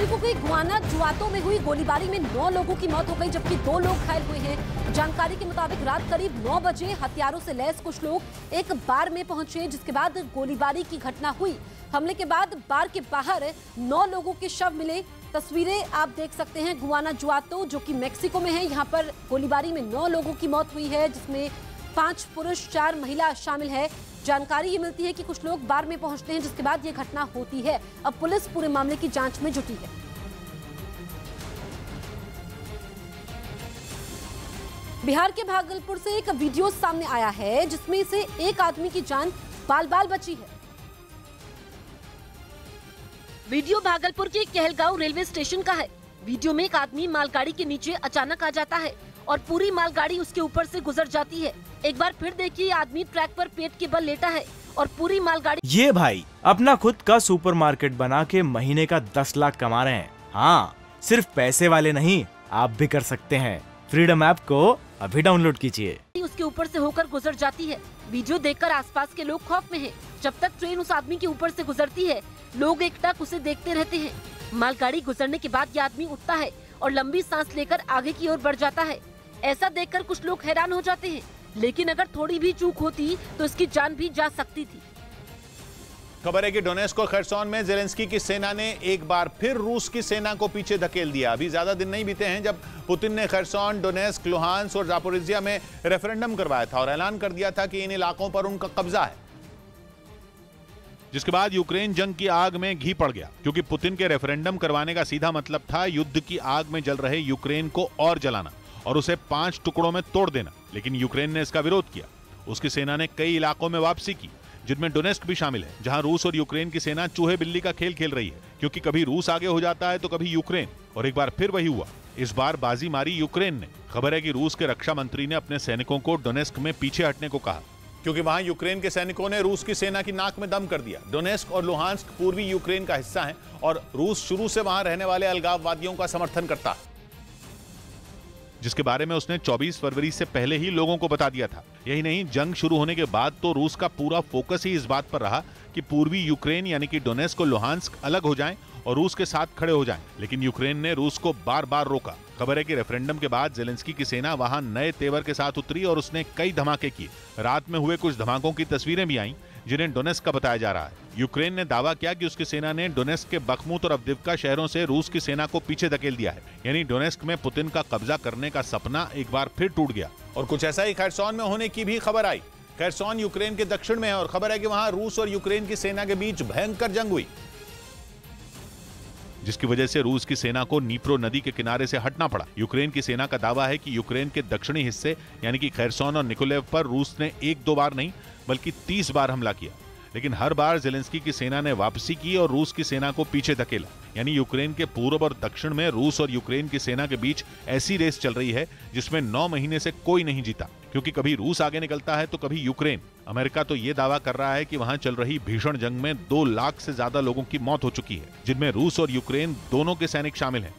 Mexico के गुआनाजुआतो में हुई गोलीबारी में 9 लोगों की मौत हो गई, जबकि 2 लोग घायल हुए हैं। जानकारी के मुताबिक रात करीब 9 बजे हथियारों से लैस कुछ लोग एक बार में पहुंचे, जिसके बाद गोलीबारी की घटना हुई। हमले के बाद बार के बाहर 9 लोगों के शव मिले। तस्वीरें आप देख सकते हैं गुआनाजुआतो, जो कि मेक्सिको में है। यहाँ पर गोलीबारी में 9 लोगों की मौत हुई है, जिसमें 5 पुरुष 4 महिला शामिल है। जानकारी ये मिलती है कि कुछ लोग बार में पहुंचते हैं, जिसके बाद ये घटना होती है। अब पुलिस पूरे मामले की जांच में जुटी है। बिहार के भागलपुर से एक वीडियो सामने आया है, जिसमें से एक आदमी की जान बाल-बाल बची है। वीडियो भागलपुर के कहलगांव रेलवे स्टेशन का है। वीडियो में एक आदमी मालगाड़ी के नीचे अचानक आ जाता है और पूरी मालगाड़ी उसके ऊपर से गुजर जाती है। एक बार फिर देखिए, आदमी ट्रैक पर पेट के बल लेटा है और पूरी मालगाड़ी। ये भाई अपना खुद का सुपरमार्केट बना के महीने का 10 लाख कमा रहे हैं। हाँ, सिर्फ पैसे वाले नहीं, आप भी कर सकते हैं। फ्रीडम ऐप को अभी डाउनलोड कीजिए। उसके ऊपर से होकर गुजर जाती है। वीडियो देखकर आसपास के लोग खौफ में हैं। जब तक ट्रेन उस आदमी के ऊपर से गुजरती है, लोग एकटक उसे देखते रहते हैं। मालगाड़ी गुजरने के बाद ये आदमी उठता है और लंबी सांस लेकर आगे की ओर बढ़ जाता है। ऐसा देखकर कुछ लोग हैरान हो जाते हैं, लेकिन अगर थोड़ी भी चूक होती तो इसकी जान भी जा सकती थी। खबर है कि डोनेस्क और खरसोन में जेलेंस्की की सेना ने एक बार फिर रूस की सेना को पीछे धकेल दिया। अभी ज्यादा दिन नहीं बीते हैं जब पुतिन ने खरसोन, डोनेस्क, लुहांस्क और जापोरिजिया में रेफरेंडम करवाया था और ऐलान कर दिया था कि इन इलाकों पर उनका कब्जा है, जिसके बाद यूक्रेन जंग की आग में घी पड़ गया, क्योंकि पुतिन के रेफरेंडम करवाने का सीधा मतलब था युद्ध की आग में जल रहे यूक्रेन को और जलाना और उसे 5 टुकड़ों में तोड़ देना। लेकिन यूक्रेन ने इसका विरोध किया। उसकी सेना ने कई इलाकों में वापसी की, जिनमें डोनेस्क भी शामिल है, जहां रूस और यूक्रेन की सेना चूहे बिल्ली का खेल खेल रही है, क्योंकि कभी रूस आगे हो जाता है तो कभी यूक्रेन, और एक बार फिर वही हुआ। इस बार बाजी मारी यूक्रेन ने। खबर है कि रूस के रक्षा मंत्री ने अपने सैनिकों को डोनेस्क में पीछे हटने को कहा, क्योंकि वहां यूक्रेन के सैनिकों ने रूस की सेना की नाक में दम कर दिया। डोनेस्क और लुहांस्क पूर्वी यूक्रेन का हिस्सा है और रूस शुरू से वहां रहने वाले अलगाववादियों का समर्थन करता है, जिसके बारे में उसने 24 फरवरी से पहले ही लोगों को बता दिया था। यही नहीं, जंग शुरू होने के बाद तो रूस का पूरा फोकस ही इस बात पर रहा कि पूर्वी यूक्रेन यानी कि डोनेस्क और लुहांस्क अलग हो जाएं और रूस के साथ खड़े हो जाएं। लेकिन यूक्रेन ने रूस को बार बार रोका। खबर है कि रेफरेंडम के बाद जेलेंस्की की सेना वहां नए तेवर के साथ उतरी और उसने कई धमाके किए। रात में हुए कुछ धमाकों की तस्वीरें भी आईं, जिन्हें डोनेस्क का बताया जा रहा है। यूक्रेन ने दावा किया कि उसकी सेना ने डोनेस्क के बखमुत और अवदिव्का शहरों से रूस की सेना को पीछे धकेल दिया है। यानी डोनेस्क में पुतिन का कब्जा करने का सपना एक बार फिर टूट गया। और कुछ ऐसा ही खरसोन में होने की भी खबर आई। खरसोन यूक्रेन के दक्षिण में है और खबर है कि वहां रूस और यूक्रेन की सेना के बीच भयंकर जंग हुई, जिसकी वजह से रूस की सेना को नीप्रो नदी के किनारे से हटना पड़ा। यूक्रेन की सेना का दावा है कि यूक्रेन के दक्षिणी हिस्से यानी कि खरसोन और निकोलेव पर रूस ने 1-2 बार नहीं बल्कि 30 बार हमला किया। लेकिन हर बार जेलेंस्की की सेना ने वापसी की और रूस की सेना को पीछे धकेला। यानी यूक्रेन के पूर्व और दक्षिण में रूस और यूक्रेन की सेना के बीच ऐसी रेस चल रही है जिसमें 9 महीने से कोई नहीं जीता, क्योंकि कभी रूस आगे निकलता है तो कभी यूक्रेन। अमेरिका तो ये दावा कर रहा है कि वहां चल रही भीषण जंग में 2 लाख से ज्यादा लोगों की मौत हो चुकी है, जिनमें रूस और यूक्रेन दोनों के सैनिक शामिल हैं।